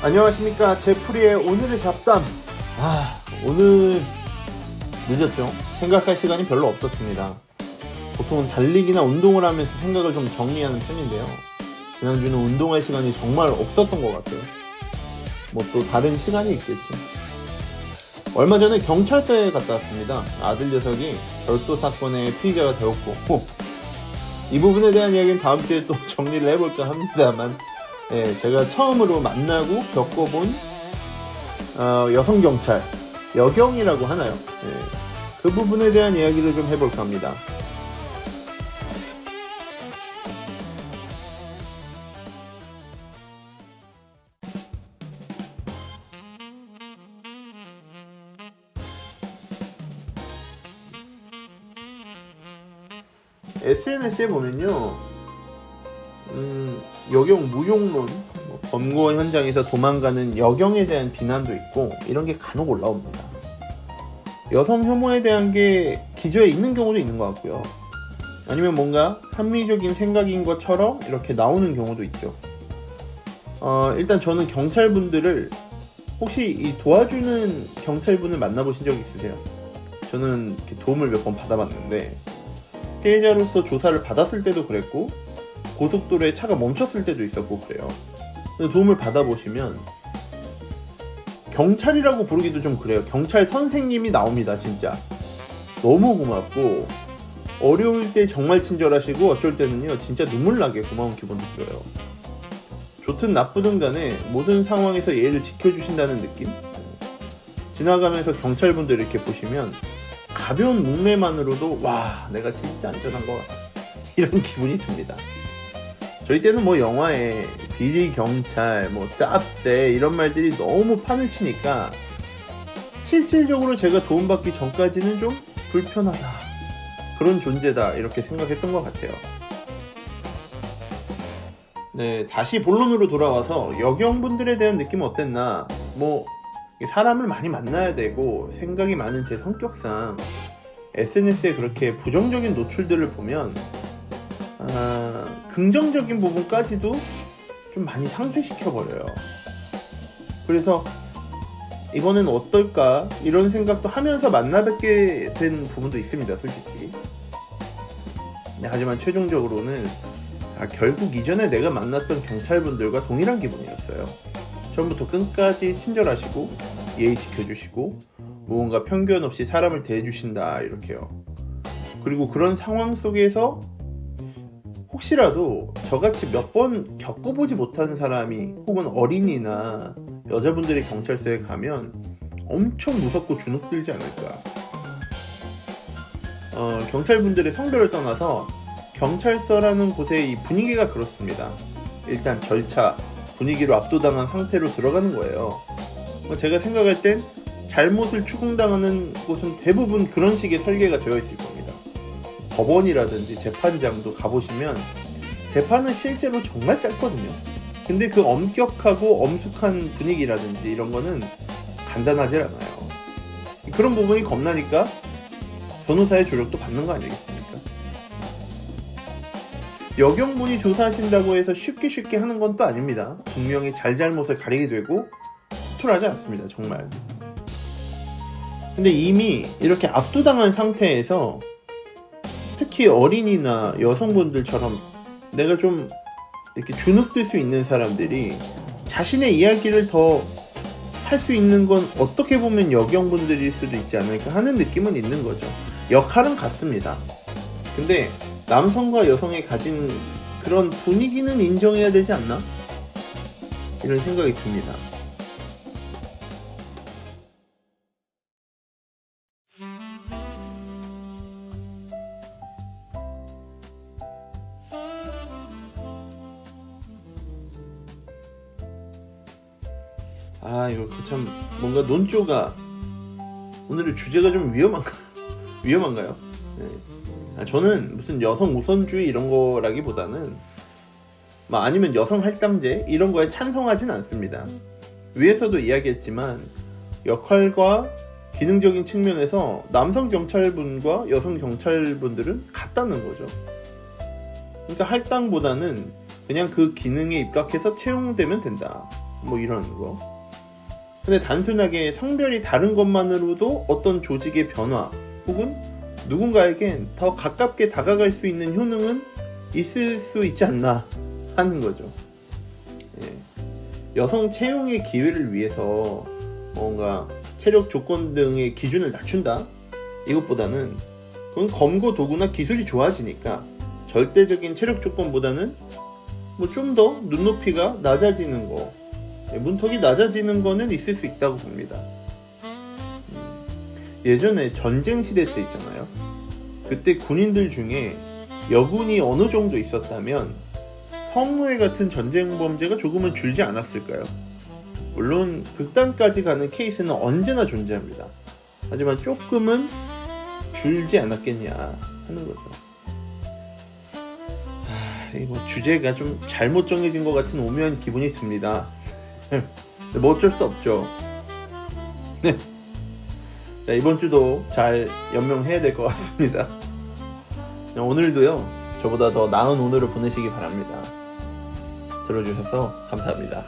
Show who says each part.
Speaker 1: 안녕하십니까, 제프리의 오늘의 잡담. 오늘 늦었죠. 생각할 시간이 별로 없었습니다. 보통은 달리기나 운동을 하면서 생각을 좀 정리하는 편인데요, 지난주는 운동할 시간이 정말 없었던 것 같아요. 뭐 또 다른 시간이 있겠죠. 얼마 전에 경찰서에 갔다 왔습니다. 아들 녀석이 절도 사건의 피의자가 되었고, 이 부분에 대한 이야기는 다음 주에 또 정리를 해볼까 합니다만, 제가 처음으로 만나고 겪어본 여성 경찰, 여경이라고 하나요? 그 부분에 대한 이야기를 좀 해볼까 합니다. SNS에 보면요, 여경 무용론, 검거 현장에서 도망가는 여경에 대한 비난도 있고, 이런 게 간혹 올라옵니다. 여성 혐오에 대한 게 기저에 있는 경우도 있는 것 같고요, 아니면 뭔가 합리적인 생각인 것처럼 이렇게 나오는 경우도 있죠. 일단 저는 경찰분들을, 혹시 이 도와주는 경찰분을 만나보신 적 있으세요? 저는 이렇게 도움을 몇 번 받아봤는데, 피해자로서 조사를 받았을 때도 그랬고, 고속도로에 차가 멈췄을 때도 있었고 그래요. 도움을 받아보시면 경찰이라고 부르기도 좀 그래요. 경찰 선생님이 나옵니다. 진짜 너무 고맙고, 어려울 때 정말 친절하시고, 어쩔 때는요 진짜 눈물나게 고마운 기분도 들어요. 좋든 나쁘든 간에 모든 상황에서 예의를 지켜주신다는 느낌? 지나가면서 경찰분들 이렇게 보시면 가벼운 묵례만으로도 와, 내가 진짜 안전한 것 같아, 이런 기분이 듭니다. 저희 때는 뭐 영화에 비리 경찰, 뭐 짭새 이런 말들이 너무 판을 치니까 실질적으로 제가 도움받기 전까지는 좀 불편하다, 그런 존재다, 이렇게 생각했던 것 같아요. 다시 본론으로 돌아와서 여경분들에 대한 느낌은 어땠나. 사람을 많이 만나야 되고 생각이 많은 제 성격상 SNS에 그렇게 부정적인 노출들을 보면 긍정적인 부분까지도 좀 많이 상쇄시켜버려요. 그래서 이거는 어떨까, 이런 생각도 하면서 만나뵙게 된 부분도 있습니다, 솔직히. 하지만 최종적으로는 결국 이전에 내가 만났던 경찰분들과 동일한 기분이었어요. 처음부터 끝까지 친절하시고 예의 지켜주시고 무언가 편견 없이 사람을 대해주신다, 이렇게요. 그리고 그런 상황 속에서 혹시라도 저같이 몇 번 겪어보지 못하는 사람이, 혹은 어린이나 여자분들이 경찰서에 가면 엄청 무섭고 주눅들지 않을까. 경찰분들의 성별을 떠나서 경찰서라는 곳의 이 분위기가 그렇습니다. 일단 절차, 분위기로 압도당한 상태로 들어가는 거예요. 제가 생각할 땐 잘못을 추궁당하는 곳은 대부분 그런 식의 설계가 되어 있을 겁니다. 법원이라든지 재판장도 가보시면 재판은 실제로 정말 짧거든요. 근데 그 엄격하고 엄숙한 분위기라든지 이런 거는 간단하지 않아요. 그런 부분이 겁나니까 변호사의 조력도 받는 거 아니겠습니까? 여경분이 조사하신다고 해서 쉽게 하는 건 또 아닙니다. 분명히 잘잘못을 가리게 되고 허술하지 않습니다, 정말. 근데 이미 이렇게 압도당한 상태에서 특히 어린이나 여성분들처럼 내가 좀 이렇게 주눅들 수 있는 사람들이 자신의 이야기를 더 할 수 있는 건 어떻게 보면 여경분들일 수도 있지 않을까 하는 느낌은 있는 거죠. 역할은 같습니다. 근데 남성과 여성이 가진 그런 분위기는 인정해야 되지 않나? 이런 생각이 듭니다. 이거 참 뭔가 논조가, 오늘의 주제가 좀 위험한가요? 저는 무슨 여성 우선주의 이런 거라기보다는 아니면 여성 할당제 이런 거에 찬성하진 않습니다. 위에서도 이야기했지만 역할과 기능적인 측면에서 남성 경찰분과 여성 경찰분들은 같다는 거죠. 그러니까 할당보다는 그냥 그 기능에 입각해서 채용되면 된다. 뭐 이런 거. 근데 단순하게 성별이 다른 것만으로도 어떤 조직의 변화 혹은 누군가에겐 더 가깝게 다가갈 수 있는 효능은 있을 수 있지 않나 하는 거죠. 예. 여성 채용의 기회를 위해서 뭔가 체력 조건 등의 기준을 낮춘다? 이것보다는 그건 검거 도구나 기술이 좋아지니까 절대적인 체력 조건보다는 뭐 좀 더 눈높이가 낮아지는 거, 문턱이 낮아지는 거는 있을 수 있다고 봅니다. 예전에 전쟁 시대 때 있잖아요. 그때 군인들 중에 여군이 어느 정도 있었다면 성노예 같은 전쟁 범죄가 조금은 줄지 않았을까요? 물론 극단까지 가는 케이스는 언제나 존재합니다. 하지만 조금은 줄지 않았겠냐 하는 거죠. 이거 주제가 좀 잘못 정해진 것 같은 오묘한 기분이 듭니다. 뭐 어쩔 수 없죠. 네. 자, 이번 주도 잘 연명해야 될 것 같습니다. 오늘도요, 저보다 더 나은 오늘을 보내시기 바랍니다. 들어주셔서 감사합니다.